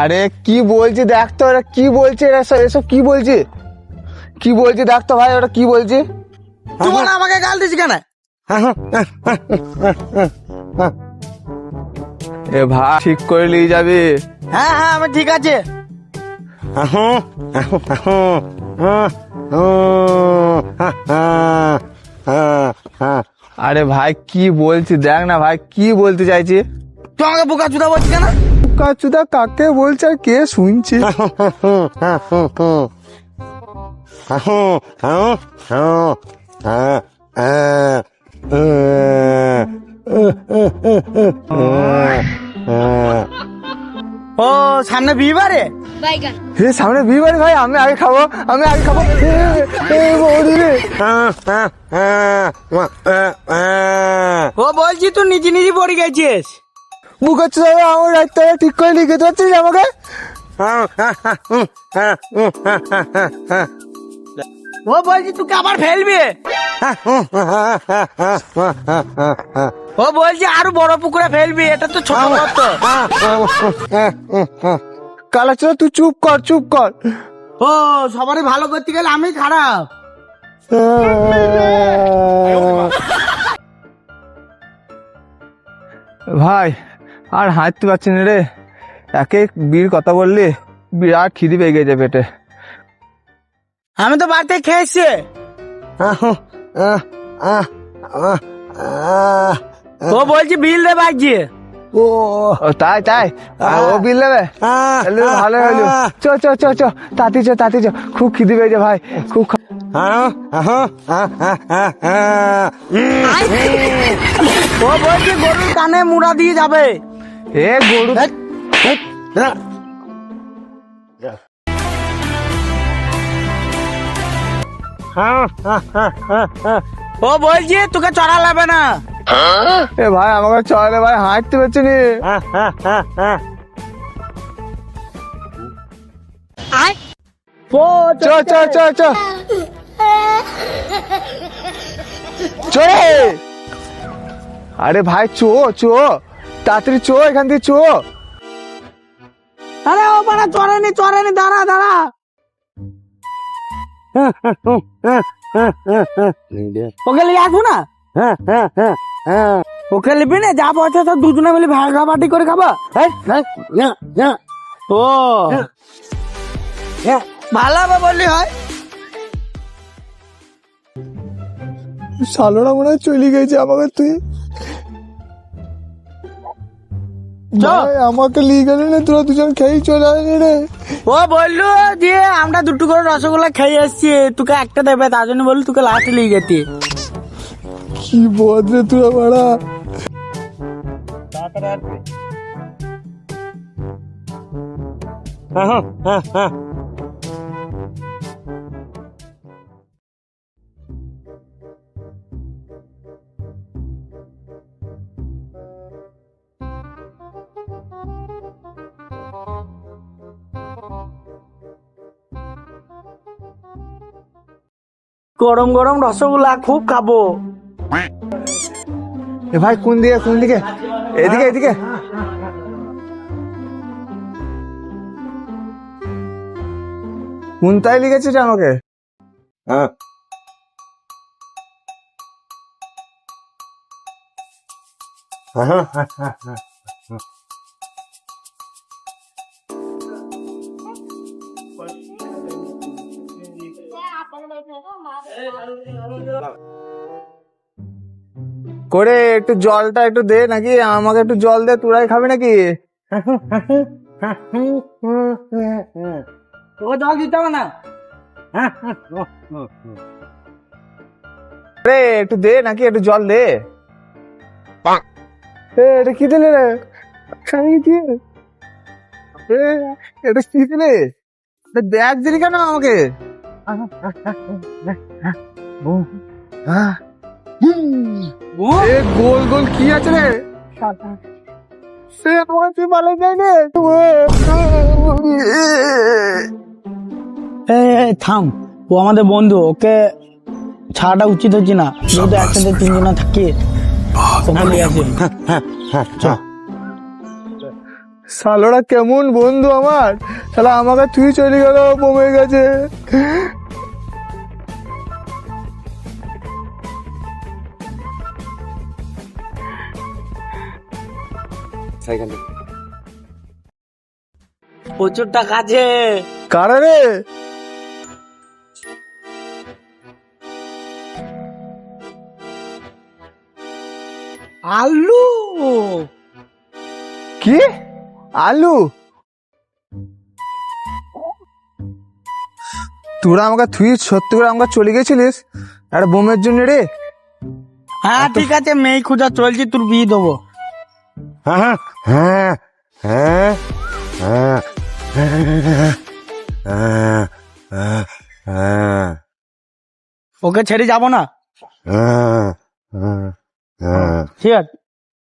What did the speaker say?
আরে কি বলছি দেখ তো, ওরা কি বলছে, এসব কি বলছে, কি বলছে দেখ তো ভাই, ওরা কি বলছে। তুই আমাকে গাল দিস কেন? এ ভাই ঠিক করে নিয়ে যাবি। হ্যাঁ হ্যাঁ আমি ঠিক আছে। আরে ভাই কি বলছি দেখ না ভাই, কি বলতে চাইছি। তুই আমাকে বোকা চুদা বলছিস কেন? বোকা চুদা কাকে বলছে আর কে শুনছে? ও সামনে বিবারে হে সামনে বিয়ে বাড়ি ভাই, আমি আগে খাবো, আমি আগে খাবো। ও বলছি তুই নিজে নিজে পড়ে গেছিস। বোকা চুদা আমার রাস্তা ঠিক করে লিখে দিচ্ছিস আমাকে। ও বলছি তুই আবার ফেলবি। ও বলছি আরো বড় পুকুরে ফেলবি, এটা তো ছোট গর্ত। কালা চুদা তুই চুপ কর, চুপ কর। ও সবারই ভালো করতে গেলে আমি খারাপ। ভাই আর হাঁটতে পারছি না রে, একে বীর কথা বললি, বিরাট খিদি পেয়ে গেছে পেটে। আমি তো বাড়িতে খেয়েছি। ও বলছি বিল দে বাগিয়ে। ও তাই তাই, ও বিল দেবে, ভালো হলো। চ চ চ চ তাতি চ, তাতি চ, খুব খিদি পেয়েছে ভাই, খুব। ও বলছি গরুর কানে মুড়া দিয়ে যাবে। এ গরু ও বলছি তোকে চড়া লাগবে না। এ ভাই আমাকে চলে ভাই, হাঁটতে পারছি নি। চ চ চ চ চ। আরে ভাই চো চো, তাড়াতাড়ি চো, এখান থেকে চো। আরে ও বাড়া চড়েনি চড়েনি, দাঁড়া দাঁড়া। ওকে লিয়ে আসবো না? ওকে লিবি না, যা পয়সা সব দুজনে মিলে ভাগাভাগি করে খাবা। ও ভালো হবে বললি হয়। শালোরা মনে হয় চলে গেছে আমাকে, তুই ভাই আমাকে লিয়ে গেলি না, তোরা দুজন খেয়েই চলে আসলি রে। ও বললো যে আমরা দুটো করে রসগোল্লা খেয়ে এসছি, তোকে একটা দেবে, তার জন্য বললো তোকে লাস্টে লিয়ে গেছি। কি বদলে তোরা বাড়া। গরম গরম রসগোল্লা খুব খাবো। এ ভাই কোন দিকে, কোন দিকে? এদিকে এদিকে। কোনটায় লিখেছিস আমাকে? করে একটু জলটা একটু দে নাকি, আমাকে একটু জল দে, তোরাই খাবি নাকি? তোকে জল দিতে হবে না। রে একটু দে নাকি, একটু জল দে। এটা কি দিলে রে? এটা কি দিলে? ব্যাগ দিলি কেন আমাকে? গোল গোল কি আছে রে? সে আমাকে ভালো যায় রে। থাম, ও আমাদের বন্ধু, ওকে ছাড়াটা উচিত হচ্ছে না, যেহেতু একসাথে তিনজনা থাকি। ওখানে আছে। শালোরা কেমন বন্ধু আমার, শালা আমাকে তুই চলে গেল বোমের কাছে। প্রচুর টাকা আছে। কারা রে? আলু কি আলু? তোরা আমাকে তুই সত্যি করে আমাকে চলে গেছিলিস একটা বোমের জন্য রে? হ্যাঁ ঠিক আছে, মেয়ে খোঁজা চলছে, তোর বিয়ে দেবো। হ্যাঁ হ্যাঁ হ্যাঁ হ্যাঁ হ্যাঁ হ্যাঁ ওকে ছেড়ে যাবো না, হ্যাঁ হ্যাঁ ঠিক আছে।